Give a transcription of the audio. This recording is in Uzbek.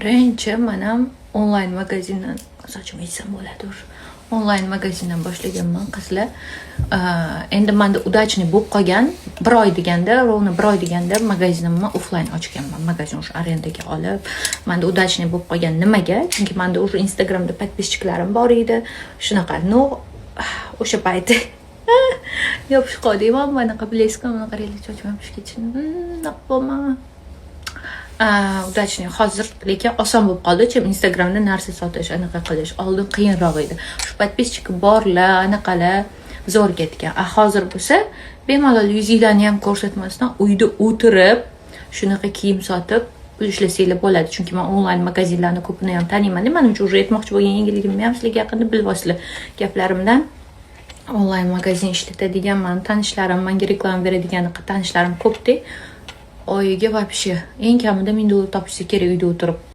Birinchi mana onlayn magazindan, sochim aytsam bo'ladi o'sha. Onlayn magazindan boshlaganman qizlar. Endi menda udachniy bo'lib qolgan, 1 oy deganda, ровно 1 oy deganda magazinimni offline ochganman. Magazin o'sha arendaga olib, menda udachniy bo'lib qolgan nimaga? Chunki menda o'sha Instagramda podpischiklarim bor edi. Shunaqa, no, o'sha payti yopishib qoldim. Bunaqa bilasizmi, bunaqa qaranglar, sochim ham ketishini. Naqboma. Udachniy hozir lekin oson bo'lib qoldi. Chim Instagramda narsa sotish, anaqa qilish oldin qiyinroq edi. Shu podpischik borlar, anaqalar zo'r ketgan. Hozir bo'lsa bemalol yuzinglarni ham ko'rsatmasdan uyda o'tirib shunaqa kiyim sotib pul ishlasanglar bo'ladi. Chunki men onlayn magazinlarni ko'pini ham taniyman. Mana shu o'sha aytmoqchi bo'lgan yangiligimni ham sizlarga yaqinda bilvosizlar. Gaplarimdan onlayn magazin ishlatadigan meni tanishlarim, menga reklama beradigan tanishlarim ko'pda. Oyiga вообще eng kamida $1000 topishsa kerak uyda o'tirib.